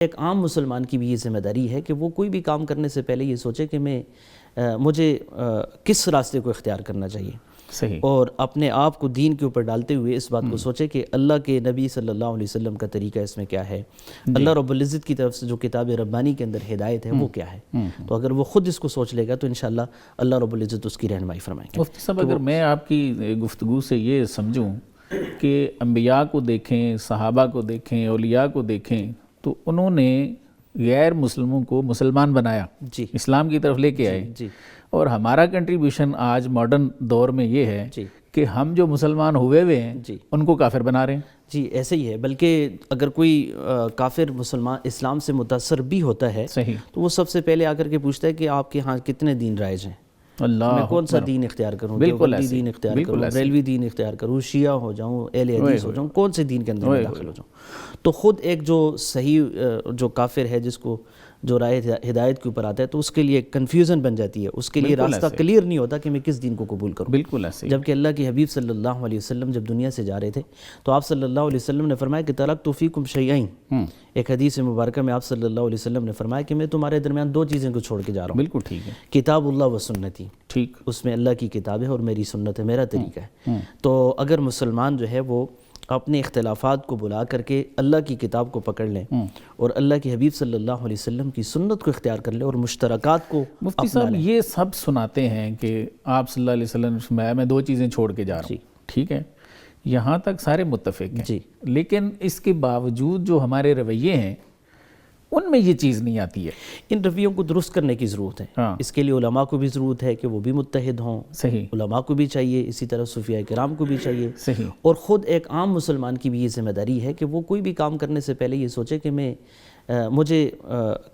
ایک عام مسلمان کی بھی یہ ذمہ داری ہے کہ وہ کوئی بھی کام کرنے سے پہلے یہ سوچے کہ مجھے کس راستے کو اختیار کرنا چاہیے، صحیح، اور اپنے آپ کو دین کے اوپر ڈالتے ہوئے اس بات کو سوچے کہ اللہ کے نبی صلی اللہ علیہ وسلم کا طریقہ اس میں کیا ہے، اللہ رب العزت کی طرف سے جو کتاب ربانی کے اندر ہدایت ہے وہ کیا ہے۔ تو اگر وہ خود اس کو سوچ لے گا تو انشاءاللہ اللہ رب العزت اس کی رہنمائی فرمائیں گے۔ مفتی صاحب، اگر میں آپ کی گفتگو سے یہ سمجھوں کہ انبیاء کو دیکھیں، صحابہ کو دیکھیں، اولیاء کو دیکھیں، تو انہوں نے غیر مسلموں کو مسلمان بنایا، جی اسلام کی طرف لے کے آئے، جی اور ہمارا کنٹریبیوشن آج ماڈرن دور میں یہ ہے جی کہ ہم جو مسلمان ہوئے ہیں جی ان کو کافر بنا رہے ہیں۔ جی ایسے ہی ہے، بلکہ اگر کوئی کافر مسلمان اسلام سے متاثر بھی ہوتا ہے صحیح، تو وہ سب سے پہلے آ کر کے پوچھتا ہے کہ آپ کے ہاں کتنے دین رائج ہیں، اللہ میں کون سا دین اختیار کروں، بالکل دیوبندی ایسے، دین اختیار بالکل کروں، ایسے، بریلوی دین اختیار کروں، شیعہ ہو جاؤں، اہل حدیث ہو جاؤں، کون سے دین کے اندر میں داخل ہو جاؤں۔ تو خود ایک جو صحیح جو کافر ہے، جس کو جو رائے ہدایت کے اوپر آتا ہے، تو اس کے لیے کنفیوژن بن جاتی ہے، اس کے لیے بالکل راستہ ایسے، کلیئر نہیں ہوتا کہ میں کس دین کو قبول کروں۔ بالکل ایسے، جبکہ اللہ کے حبیب صلی اللہ علیہ وسلم جب دنیا سے جا رہے تھے تو آپ صلی اللہ علیہ وسلم نے فرمایا کہ ترکت فیکم شیئین، ایک حدیث مبارکہ میں آپ صلی اللہ علیہ وسلم نے فرمایا کہ میں تمہارے درمیان دو چیزیں کو چھوڑ کے جا رہا ہوں، بالکل ٹھیک ہے، کتاب اللہ و سنتی، ٹھیک، اس میں اللہ کی کتاب ہے اور میری سنت ہے، میرا طریقہ ہے۔ تو اگر مسلمان جو ہے وہ اپنے اختلافات کو بلا کر کے اللہ کی کتاب کو پکڑ لیں اور اللہ کے حبیب صلی اللہ علیہ وسلم کی سنت کو اختیار کر لیں اور مشترکات کو مفتی صاحب یہ سب سناتے ہیں کہ آپ صلی اللہ علیہ وسلم میں دو چیزیں چھوڑ کے جا رہا ہوں، ٹھیک ہے، یہاں تک سارے متفق ہیں، جی، لیکن اس کے باوجود جو ہمارے رویے ہیں ان میں یہ چیز نہیں آتی ہے۔ ان رویوں کو درست کرنے کی ضرورت ہے، اس کے لیے علماء کو بھی ضرورت ہے کہ وہ بھی متحد ہوں، صحیح، علماء کو بھی چاہیے، اسی طرح صوفیاء کرام کو بھی چاہیے، صحیح، اور خود ایک عام مسلمان کی بھی یہ ذمہ داری ہے کہ وہ کوئی بھی کام کرنے سے پہلے یہ سوچے کہ مجھے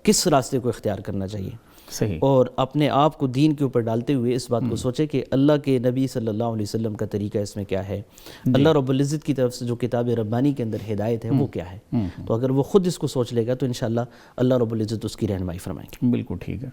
کس راستے کو اختیار کرنا چاہیے، صحیح، اور اپنے آپ کو دین کے اوپر ڈالتے ہوئے اس بات کو سوچے کہ اللہ کے نبی صلی اللہ علیہ وسلم کا طریقہ اس میں کیا ہے، اللہ رب العزت کی طرف سے جو کتاب ربانی کے اندر ہدایت ہے وہ کیا ہے۔ تو اگر وہ خود اس کو سوچ لے گا تو انشاءاللہ اللہ رب العزت اس کی رہنمائی فرمائیں گے۔ بالکل ٹھیک ہے۔